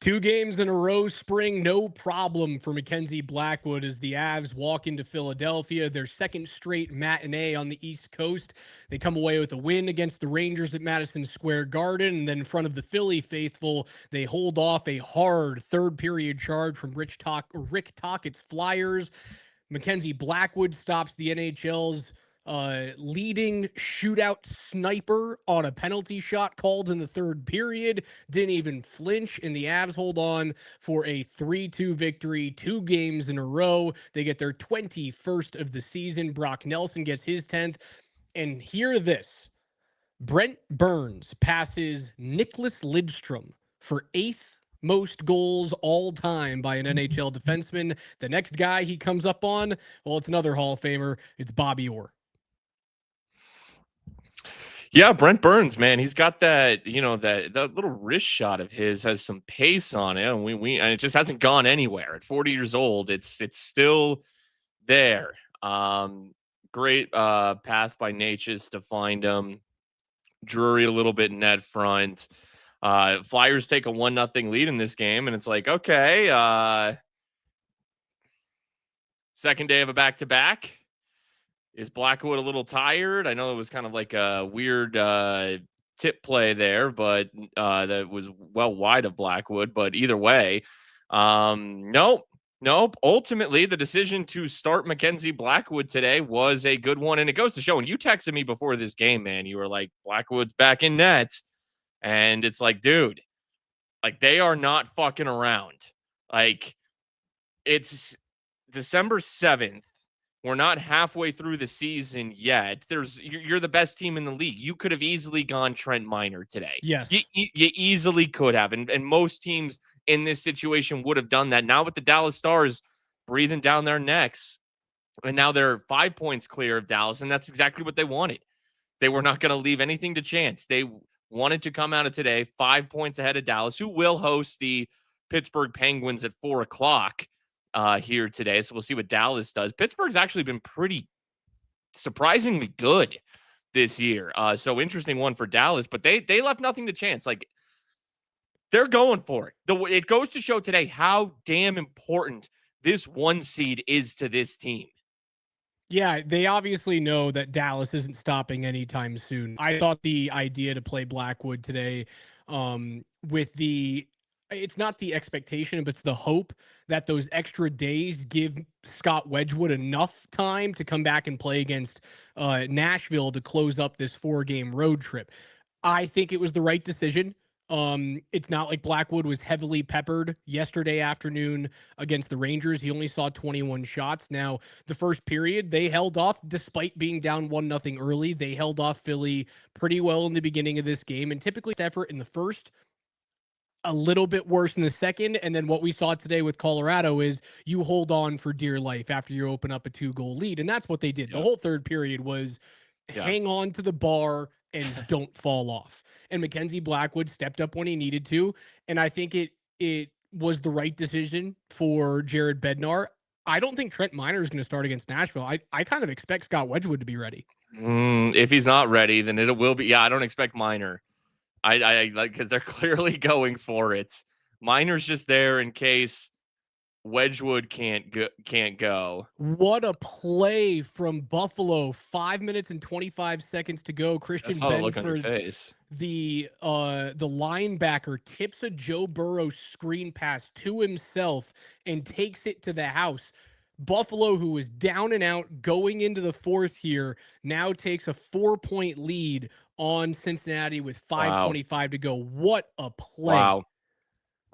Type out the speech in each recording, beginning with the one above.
2 games in a row, Spring, no problem for Mackenzie Blackwood as the Avs walk into Philadelphia, their second straight matinee on the East Coast. They come away with a win against the Rangers at Madison Square Garden, and then in front of the Philly faithful, they hold off a hard third-period charge from Rick Tockett's Flyers. Mackenzie Blackwood stops the NHL's leading shootout sniper on a penalty shot called in the third period. Didn't even flinch, and the Avs hold on for a 3-2 victory, 2 games in a row. They get their 21st of the season. Brock Nelson gets his 10th. And hear this. Brent Burns passes Nicholas Lidstrom for 8th most goals all time by an NHL defenseman. The next guy he comes up on, well, it's another Hall of Famer. It's Bobby Orr. Yeah, Brent Burns, man, he's got that, that little wrist shot of his has some pace on it, and and it just hasn't gone anywhere. At 40 years old, it's still there. Great pass by Natchez to find him. Drury a little bit net front. Flyers take a 1-0 lead in this game, and it's like, okay, second day of a back-to-back. Is Blackwood a little tired? I know it was kind of like a weird tip play there, but that was well wide of Blackwood. But either way, nope. Ultimately, the decision to start Mackenzie Blackwood today was a good one. And it goes to show, and you texted me before this game, man, you were like, Blackwood's back in net. And it's like, dude, like they are not fucking around. Like it's December 7th. We're not halfway through the season yet. You're the best team in the league. You could have easily gone Trent Miner today. Yes. You easily could have. And most teams in this situation would have done that. Now with the Dallas Stars breathing down their necks, and now they're 5 points clear of Dallas, and that's exactly what they wanted. They were not going to leave anything to chance. They wanted to come out of today 5 points ahead of Dallas, who will host the Pittsburgh Penguins at 4 o'clock. Here today. So we'll see what Dallas does. Pittsburgh's actually been pretty surprisingly good this year. So interesting one for Dallas, but they left nothing to chance. Like they're going for it. It goes to show today how damn important this 1 seed is to this team. Yeah, they obviously know that Dallas isn't stopping anytime soon. I thought the idea to play Blackwood today with it's not the expectation, but it's the hope that those extra days give Scott Wedgwood enough time to come back and play against Nashville to close up this 4-game road trip. I think it was the right decision. It's not like Blackwood was heavily peppered yesterday afternoon against the Rangers. He only saw 21 shots. Now, the first period, they held off despite being down 1-0 early. They held off Philly pretty well in the beginning of this game, and typically effort in the first, a little bit worse in the second. And then what we saw today with Colorado is you hold on for dear life after you open up a 2-goal lead. And that's what they did. Yep. The whole third period was hang on to the bar and don't fall off. And Mackenzie Blackwood stepped up when he needed to. And I think it was the right decision for Jared Bednar. I don't think Trent Miner is going to start against Nashville. I kind of expect Scott Wedgwood to be ready. If he's not ready, then it will be. Yeah, I don't expect Miner. I like because they're clearly going for it. Miner's just there in case Wedgwood can't go. What a play from Buffalo! 5 minutes and 25 seconds to go. Christian Benford, the linebacker, tips a Joe Burrow screen pass to himself and takes it to the house. Buffalo, who was down and out going into the fourth here, now takes a 4-point lead on Cincinnati with 5:25 to go. What a play. Wow.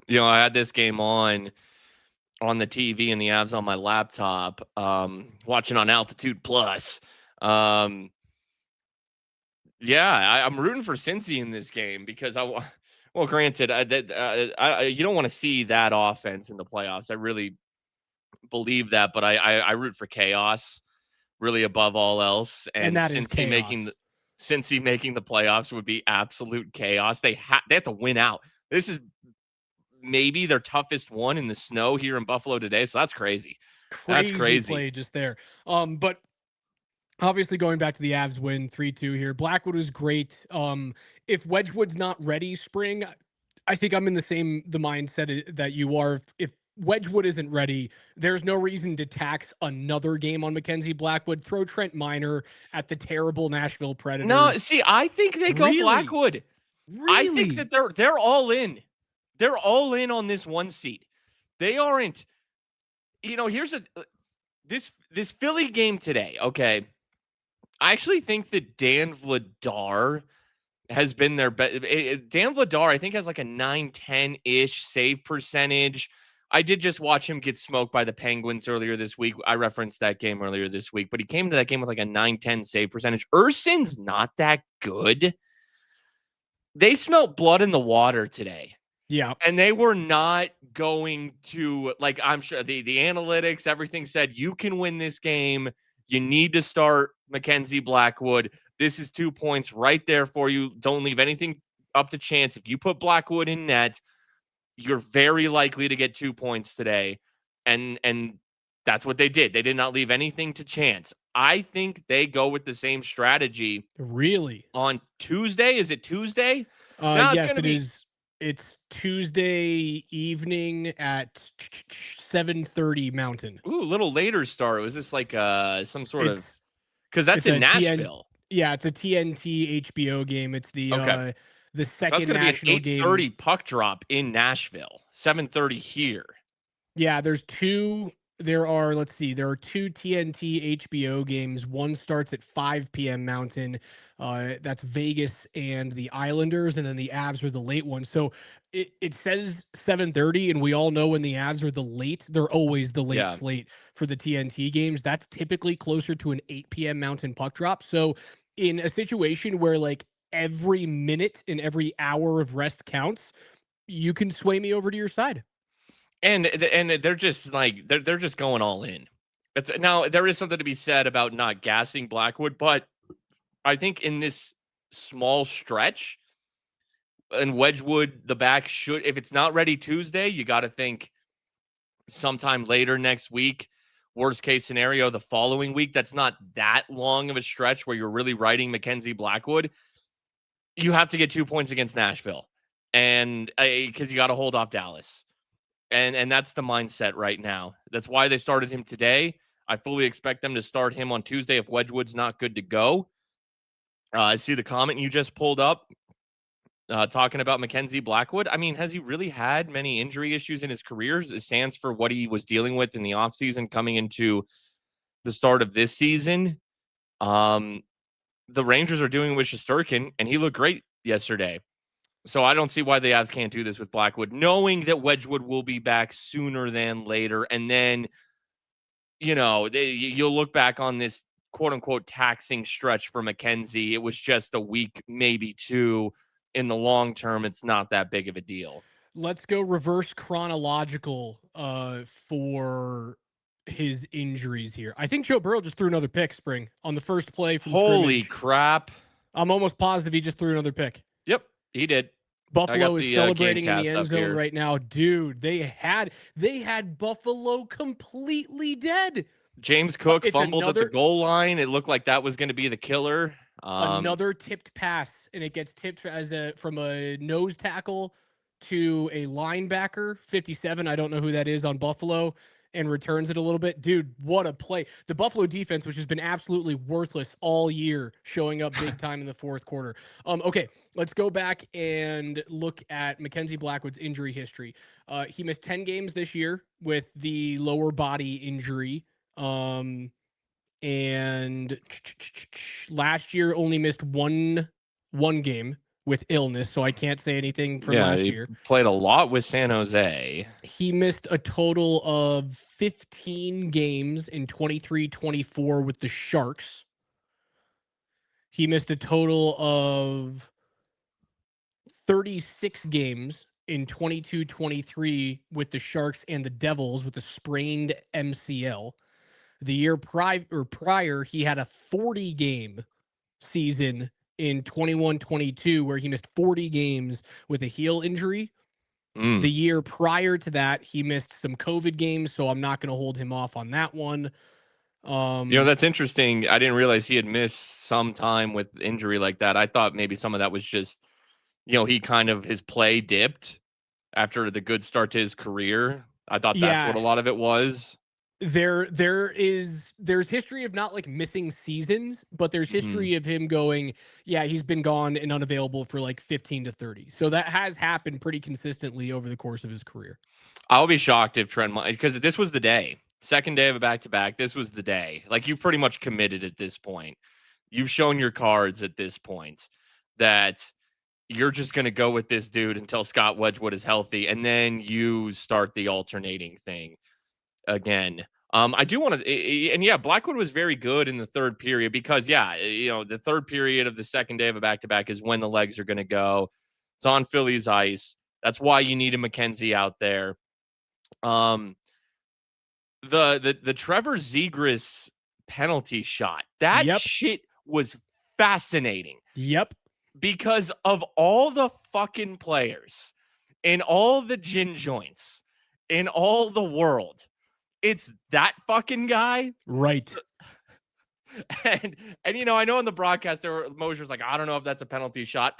I had this game on the TV and the Avs on my laptop, watching on Altitude Plus. I'm rooting for Cincy in this game because granted, you don't want to see that offense in the playoffs. I really believe that, but I root for chaos really above all else. And that is chaos. Cincy making the playoffs would be absolute chaos. They have to win out. This is maybe their toughest one in the snow here in Buffalo today. So that's crazy. That's crazy play just there. But obviously going back to the Avs win 3-2 here, Blackwood was great. If Wedgwood's not ready, Spring, I think I'm in the mindset that you are. If Wedgwood isn't ready, there's no reason to tax another game on Mackenzie Blackwood. Throw Trent Miner at the terrible Nashville No, Predators. see, I think they go Really? Blackwood. I think Really? that they're all in. They're all in on this one seed. They aren't. Here's this Philly game today. Okay, I actually think that Dan Vladar has been their best. Dan Vladar, I think, has like a 9-10-ish save percentage. I did just watch him get smoked by the Penguins earlier this week. I referenced that game earlier this week, but he came to that game with like a 9-10 save percentage. Urson's not that good. They smelt blood in the water today. Yeah. And they were not going to, like, I'm sure the analytics, everything said, you can win this game. You need to start Mackenzie Blackwood. This is 2 points right there for you. Don't leave anything up to chance. If you put Blackwood in net, you're very likely to get 2 points today. And that's what they did. They did not leave anything to chance. I think they go with the same strategy. Really? On Tuesday? Is it Tuesday? No, it's Yes, going to it be. is. It's Tuesday evening at 7:30 Mountain. Ooh, a little later start. Was this like some sort of, It's because that's it's in a TN Nashville. Yeah, it's a TNT HBO game. It's Okay. the So that's second going to be an national game. 8:30 puck drop in Nashville. 7:30 here. Yeah, there are two TNT HBO games. One starts at 5 p.m. Mountain. That's Vegas and the Islanders, and then the Avs are the late one. So it says 7:30, and we all know when the Avs are the late, they're always the late Yeah. slate for the TNT games. That's typically closer to an 8 p.m. Mountain puck drop. So in a situation where like every minute and every hour of rest counts, you can sway me over to your side. And they're just like they're just going all in. Now there is something to be said about not gassing Blackwood, but I think in this small stretch, and Wedgwood, the back should, if it's not ready Tuesday, you got to think sometime later next week. Worst case scenario, the following week. That's not that long of a stretch where you're really riding Mackenzie Blackwood. You have to get 2 points against Nashville, and because you got to hold off Dallas, and that's the mindset right now. That's why they started him today. I fully expect them to start him on Tuesday if Wedgwood's not good to go. I see the comment you just pulled up. Talking about Mackenzie Blackwood. I mean, has he really had many injury issues in his career? Sans for what he was dealing with in the offseason coming into the start of this season. The Rangers are doing with Shesterkin, and he looked great yesterday. So I don't see why the Avs can't do this with Blackwood, knowing that Wedgwood will be back sooner than later. And then, you'll look back on this quote-unquote taxing stretch for Mackenzie. It was just a week, maybe two. In the long term, it's not that big of a deal. Let's go reverse chronological for his injuries here. I think Joe Burrow just threw another pick, Spring, on the first play from Holy scrimmage. crap. I'm almost positive he just threw another pick. Yep, he did. Buffalo is celebrating in the end zone here right now. Dude, they had Buffalo completely dead. James Cook fumbled at the goal line. It looked like that was going to be the killer. Another tipped pass, and it gets tipped from a nose tackle to a linebacker, 57. I don't know who that is on Buffalo, and returns it a little bit. Dude, what a play. The Buffalo defense, which has been absolutely worthless all year, showing up big time in the fourth quarter. Okay, let's go back and look at Mackenzie Blackwood's injury history. He missed 10 games this year with the lower body injury. And last year only missed one game with illness, so I can't say anything from last year. Played a lot with San Jose. He missed a total of 15 games in 23-24 with the Sharks. He missed a total of 36 games in 22-23 with the Sharks and the Devils with a sprained MCL. The year prior, he had a 40-game season in 21-22 where he missed 40 games with a heel injury. The year prior to that, he missed some COVID games, so I'm not going to hold him off on that one. That's interesting. I didn't realize he had missed some time with injury like that. I thought maybe some of that was just, he kind of his play dipped after the good start to his career. I thought that's what Yeah. a lot of it was. There's history of not like missing seasons, but there's Mhm. history of him going, yeah, he's been gone and unavailable for like 15 to 30. So that has happened pretty consistently over the course of his career. I'll be shocked if Trent, because this was the day, second day of a back to back. This was the day. Like, you've pretty much committed at this point. You've shown your cards at this point that you're just going to go with this dude until Scott Wedgwood is healthy, and then you start the alternating thing again. I do want to, and yeah, Blackwood was very good in the third period because, yeah, the third period of the second day of a back to back is when the legs are going to go. It's on Philly's ice. That's why you need a McKenzie out there. Um, the Trevor Zegras penalty shot, that Yep. shit was fascinating Yep. because of all the fucking players in all the gin joints in all the world. It's that fucking guy. Right. And I know on the broadcast Mosier's like, I don't know if that's a penalty shot.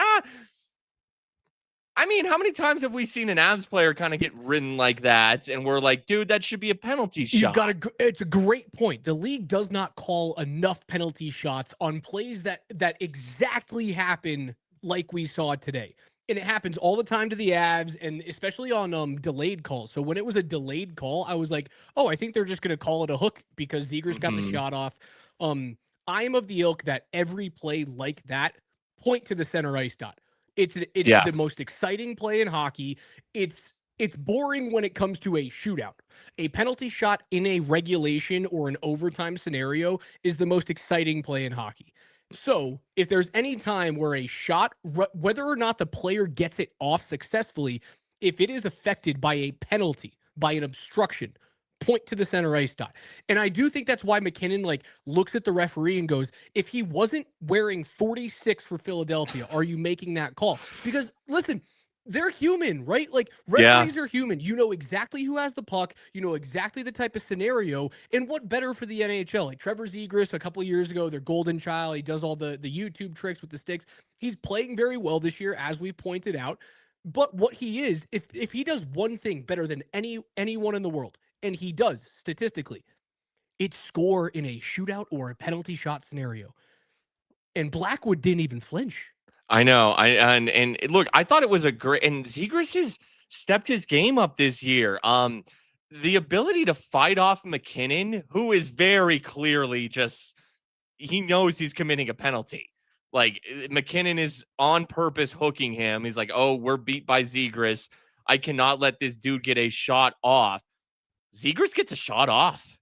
I mean, how many times have we seen an Avs player kind of get ridden like that, and we're like, dude, that should be a penalty shot? It's a great point. The league does not call enough penalty shots on plays that exactly happen like we saw today. And it happens all the time to the Avs, and especially on delayed calls. So when it was a delayed call, I was like, oh, I think they're just going to call it a hook because Zegers got the Mhm. shot off. I am of the ilk that every play like that, point to the center ice dot. It's Yeah. the most exciting play in hockey. It's boring when it comes to a shootout. A penalty shot in a regulation or an overtime scenario is the most exciting play in hockey. So, if there's any time where a shot, whether or not the player gets it off successfully, if it is affected by a penalty, by an obstruction, point to the center ice dot. And I do think that's why McKinnon like looks at the referee and goes, if he wasn't wearing 46 for Philadelphia, are you making that call? Because listen, they're human, right? Like Yeah. referees are human. You know exactly who has the puck. You know exactly the type of scenario. And what better for the NHL? Like Trevor Zegras a couple of years ago, their golden child. He does all the YouTube tricks with the sticks. He's playing very well this year, as we pointed out. But what he is, if he does one thing better than anyone in the world, and he does statistically, it's score in a shootout or a penalty shot scenario. And Blackwood didn't even flinch. I know. And look, I thought it was a great, and Zegras has stepped his game up this year. The ability to fight off McKinnon, who is very clearly just he knows he's committing a penalty. Like, McKinnon is on purpose hooking him. He's like, oh, we're beat by Zegras. I cannot let this dude get a shot off. Zegras gets a shot off,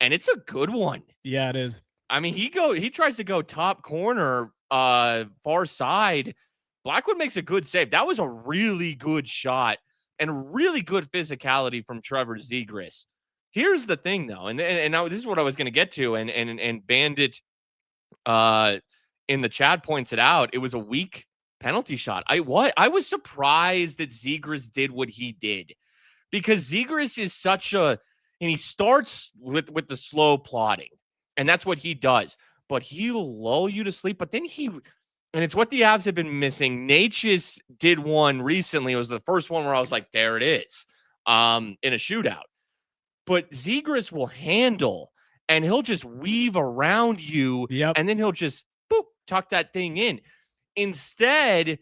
and it's a good one. Yeah, it is. I mean, he tries to go top corner, far side. Blackwood makes a good save. That was a really good shot and really good physicality from Trevor Zegras. Here's the thing, though, and now this is what I was going to get to, and Bandit, in the chat points it out. It was a weak penalty shot. I was surprised that Zegras did what he did, because Zegras is and he starts with the slow plotting. And that's what he does. But he'll lull you to sleep. But then and it's what the Avs have been missing. Natchez did one recently. It was the first one where I was like, there it is, in a shootout. But Zegras will handle, and he'll just weave around you. Yep. And then he'll just, boop, tuck that thing in. Instead,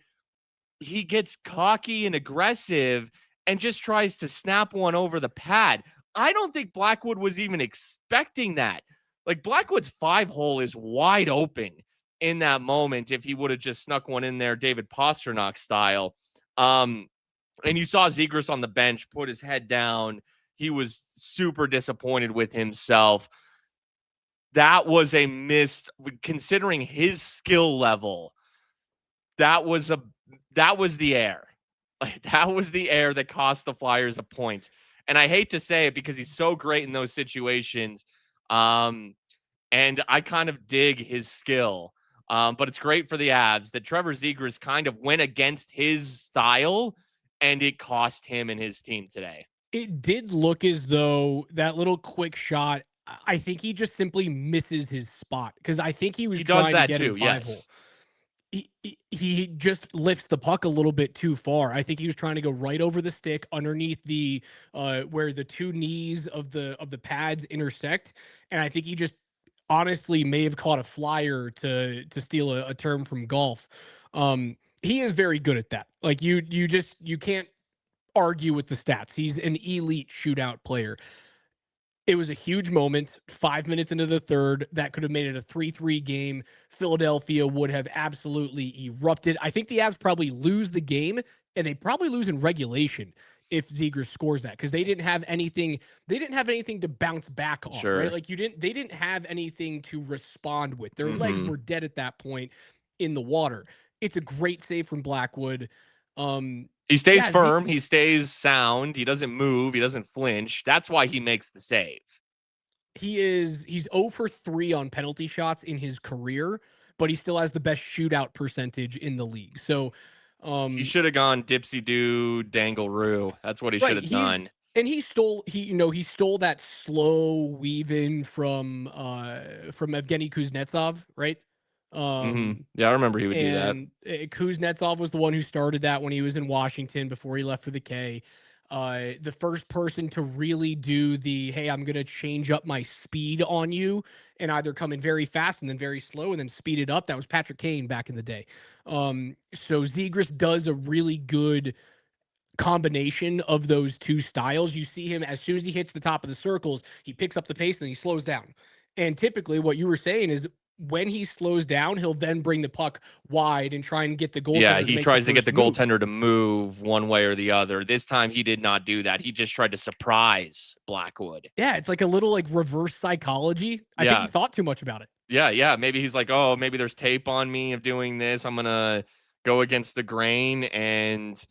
he gets cocky and aggressive and just tries to snap one over the pad. I don't think Blackwood was even expecting that. Like, Blackwood's 5-hole is wide open in that moment if he would have just snuck one in there, David Pastrnak style. And you saw Zegras on the bench put his head down. He was super disappointed with himself. That was a miss, considering his skill level. That was the error. Like, that was the error that cost the Flyers a point. And I hate to say it because he's so great in those situations. And I kind of dig his skill. But it's great for the Avs that Trevor Zegras kind of went against his style, and it cost him and his team today. It did look as though that little quick shot, I think he just simply misses his spot, because I think he was He does trying to that get too, him 5-hole. yes. he just lifts the puck a little bit too far. I think he was trying to go right over the stick underneath the where the two knees of the pads intersect, and I think he just honestly may have caught a flyer to steal a term from golf. He is very good at that. Like you can't argue with the stats. He's an elite shootout player. It was a huge moment. 5 minutes into the third, that could have made it a 3-3 game. Philadelphia would have absolutely erupted. I think the Avs probably lose the game, and they probably lose in regulation if Zegras scores that because they didn't have anything. They didn't have anything to bounce back on, right? Sure. Like you didn't. They didn't have anything to respond with. Their legs Hmm. were dead at that point in the water. It's a great save from Blackwood. He stays Yeah, firm. He stays sound. He doesn't move. He doesn't flinch. That's why he makes the save. he's 0 for 3 on penalty shots in his career, but he still has the best shootout percentage in the league. So, He um, should have gone dipsy doo dangle-roo. That's what he should right, have he's done. and he stole that slow weave in from Evgeny Kuznetsov, right? Hmm. Um, Yeah, I remember he would do that. and Kuznetsov was the one who started that when he was in Washington before he left for the K. The first person to really do the hey, I'm gonna change up my speed on you and either come in very fast and then very slow and then speed it up. That was Patrick Kane back in the day. So Zegras does a really good combination of those two styles. You see him as soon as he hits the top of the circles, he picks up the pace and he slows down. And typically, what you were saying is when he slows down, he'll then bring the puck wide and try and get the Yeah, goaltender to he make the tries to get first the move. goaltender to move one way or the other. This time he did not do that. He just tried to surprise Blackwood. Yeah, it's like a little like reverse psychology. I think he Yeah. thought too much about it. Yeah. Maybe he's like, oh, maybe there's tape on me of doing this. I'm gonna go against the grain. And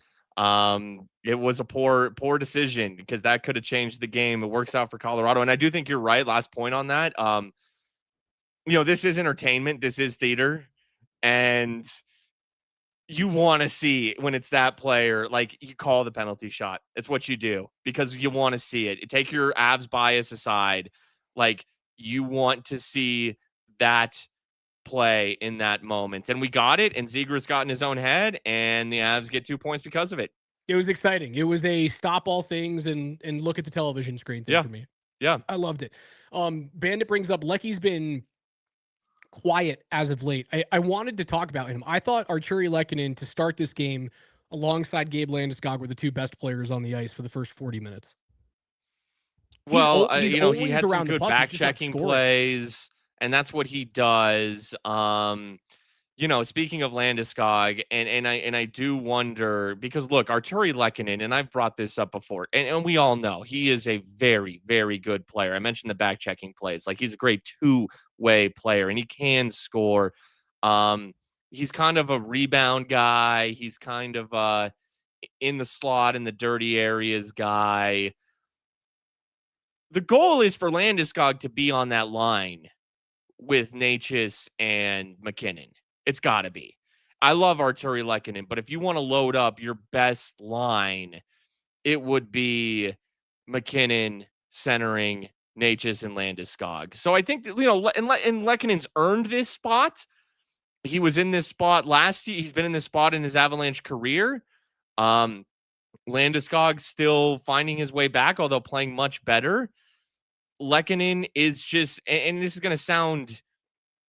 it was a poor decision because that could have changed the game. It works out for Colorado. And I do think you're right. Last point on that. This is entertainment, this is theater. And you want to see when it's that player, like you call the penalty shot. It's what you do because you want to see it. Take your abs bias aside. Like you want to see that play in that moment. And we got it. And Zegras got in his own head, and the Avs get 2 points because of it. It was exciting. It was a stop all things and look at the television screen thing Yeah. for me. Yeah. I loved it. Bandit brings up Lecky's been quiet as of late. I wanted to talk about him. I thought Arturi Lehkonen to start this game alongside Gabe Landeskog were the two best players on the ice for the first 40 minutes. Well, He's he always had some around the good puck. He's back just not checking scoring. plays, and that's what he does. Speaking of Landeskog, and I do wonder because look, Arturi Lehkonen, and I've brought this up before, and we all know he is a very, very good player. I mentioned the back checking plays, like he's a great two-way player, and he can score. He's kind of a rebound guy. He's kind of in the slot in the dirty areas guy. The goal is for Landeskog to be on that line with Natchez and McKinnon. It's got to be. I love Arturi Lehkonen, but if you want to load up your best line, it would be McKinnon centering Natchez and Landeskog. So I think that, and Lehkonen's earned this spot. He was in this spot last year. He's been in this spot in his Avalanche career. Um, Landeskog's still finding his way back, although playing much better. Lehkonen is just, and this is going to sound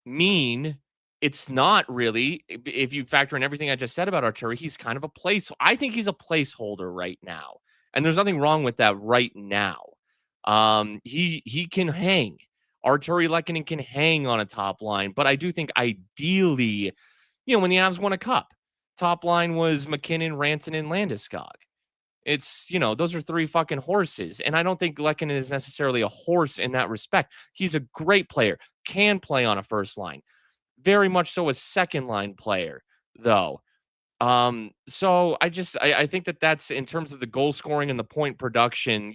mean. It's not really. If you factor in everything I just said about Arturi, he's kind of a place. I think he's a placeholder right now, and there's nothing wrong with that right now. He can hang. Arturi Lehkonen can hang on a top line, but I do think ideally, when the Avs won a cup, top line was McKinnon, Rantanen, Landeskog. It's, those are three fucking horses. And I don't think Lehkonen is necessarily a horse in that respect. He's a great player, can play on a first line, very much so a second line player, though. So I think that's in terms of the goal scoring and the point production,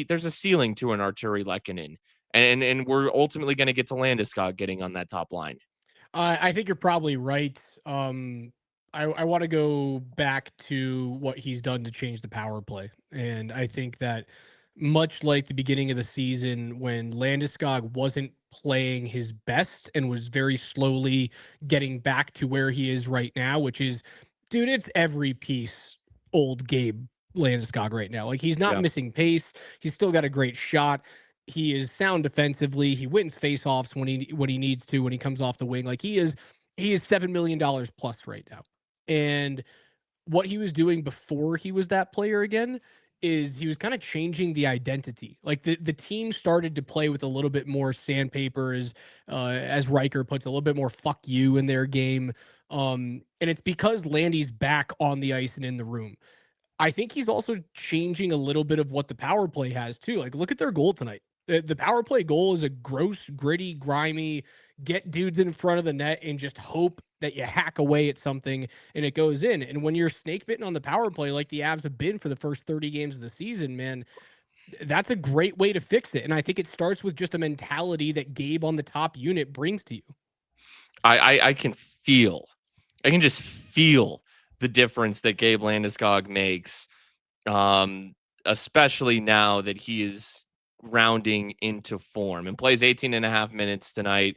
there's a ceiling to an Arturi Lehkonen. And we're ultimately going to get to Landeskog getting on that top line. I think you're probably right. I want to go back to what he's done to change the power play, and I think that much like the beginning of the season when Landeskog wasn't playing his best and was very slowly getting back to where he is right now, which is, dude, it's every piece old Gabe Landeskog right now. Like, he's not Yeah. missing pace. He's still got a great shot. He is sound defensively. He wins faceoffs when he needs to, when he comes off the wing. Like, he is $7 million plus right now. And what he was doing before he was that player again is he was kind of changing the identity. Like, the team started to play with a little bit more sandpaper, as Riker puts, a little bit more fuck you in their game. And it's because Landy's back on the ice and in the room. I think he's also changing a little bit of what the power play has too. Like, look at their goal tonight. The power play goal is a gross, gritty, grimy, get dudes in front of the net and just hope that you hack away at something and it goes in. And when you're snake bitten on the power play, like the Avs have been for the first 30 games of the season, man, that's a great way to fix it. And I think it starts with just a mentality that Gabe on the top unit brings to you. I can just feel the difference that Gabe Landeskog makes, especially now that he is rounding into form and plays 18 and a half minutes tonight.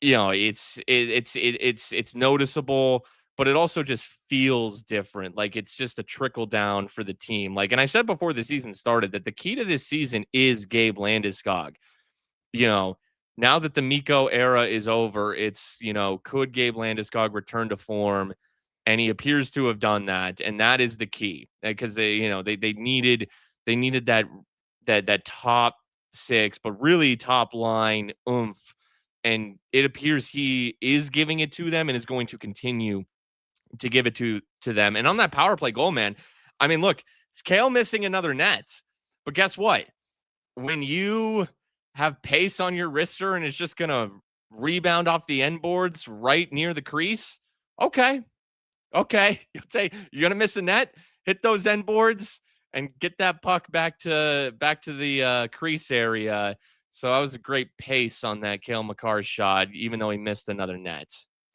It's noticeable, but it also just feels different. Like, it's just a trickle down for the team. Like, and I said before the season started that the key to this season is Gabe Landeskog. You know, now that the Miko era is over, it's, could Gabe Landeskog return to form? And he appears to have done that. And that is the key, because they needed that top six, but really top line oomph. And it appears he is giving it to them and is going to continue to give it to them. And on that power play goal, man, I mean, look, it's Kale missing another net. But guess what? When you have pace on your wrister and it's just going to rebound off the end boards right near the crease, okay. You'll say you're going to miss a net, hit those end boards and get that puck back to the crease area. So that was a great pace on that Kale McCarr shot, even though he missed another net.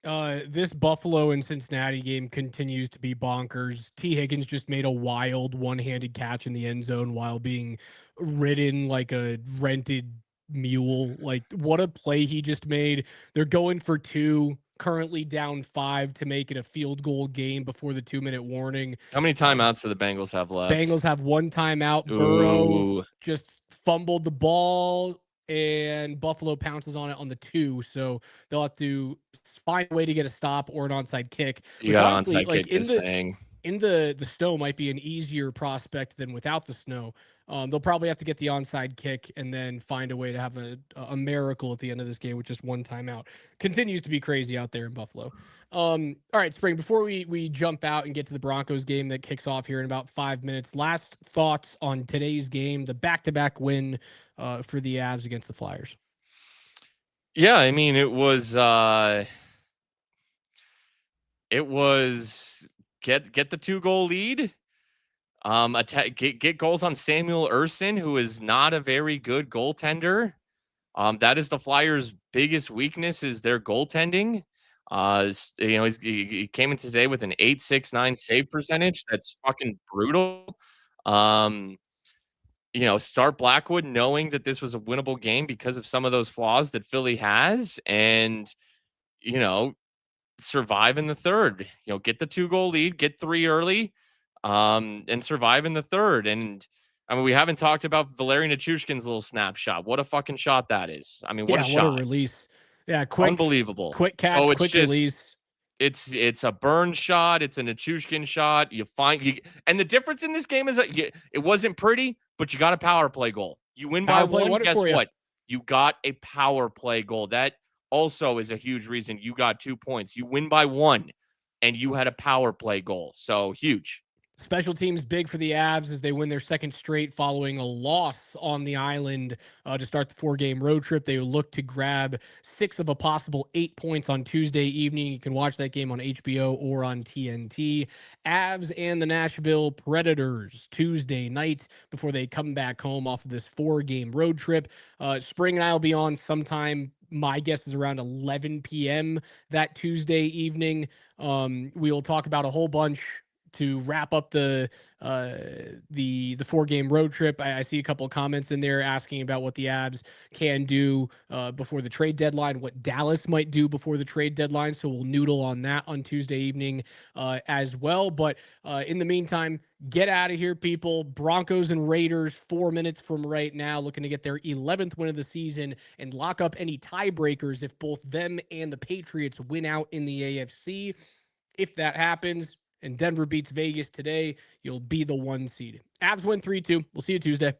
This Buffalo and Cincinnati game continues to be bonkers. T. Higgins just made a wild one-handed catch in the end zone while being ridden like a rented mule. Like, what a play he just made. They're going for two, currently down 5 to make it a field goal game before the 2-minute warning. How many timeouts do the Bengals have left? Bengals have one timeout. Burrow Ooh. just fumbled the ball and Buffalo pounces on it on the 2. So they'll have to find a way to get a stop or an onside kick. You Which got honestly, onside like, kick this thing. in the snow might be an easier prospect than without the snow. They'll probably have to get the onside kick and then find a way to have a miracle at the end of this game with just one timeout. Continues to be crazy out there in Buffalo. All right, Spring, before we jump out and get to the Broncos game that kicks off here in about 5 minutes, last thoughts on today's game, the back-to-back win for the Avs against the Flyers. Yeah, I mean, it was get the 2-goal lead. Get goals on Samuel Urson, who is not a very good goaltender. That is the Flyers' biggest weakness, is their goaltending. He came in today with an .869 save percentage. That's fucking brutal. Start Blackwood knowing that this was a winnable game because of some of those flaws that Philly has, and survive in the third. Get the 2-goal lead, get 3 early, and survive in the third. And I mean, we haven't talked about Valeri Nichushkin's little snapshot. What a fucking shot that is. I mean, what a shot. What a release. Yeah, Unbelievable. Quick catch, so it's quick just, release. It's a burn shot. It's a Nichushkin shot. And the difference in this game is that it wasn't pretty, but you got a power play goal. You win by one. Guess what? You got a power play goal. That also is a huge reason you got 2 points. You win by 1, and you had a power play goal. So huge. Special teams big for the Avs as they win their second straight following a loss on the island to start the 4-game road trip. They look to grab 6 of a possible 8 points on Tuesday evening. You can watch that game on HBO or on TNT. Avs and the Nashville Predators Tuesday night before they come back home off of this 4-game road trip. Spring and I will be on sometime. My guess is around 11 p.m. that Tuesday evening. We will talk about a whole bunch to wrap up the 4-game road trip. I see a couple of comments in there asking about what the Avs can do before the trade deadline, what Dallas might do before the trade deadline. So we'll noodle on that on Tuesday evening as well. But in the meantime, get out of here, people. Broncos and Raiders 4 minutes from right now, looking to get their 11th win of the season and lock up any tiebreakers if both them and the Patriots win out in the AFC. If that happens and Denver beats Vegas today, you'll be the 1 seed. Avs win 3-2. We'll see you Tuesday.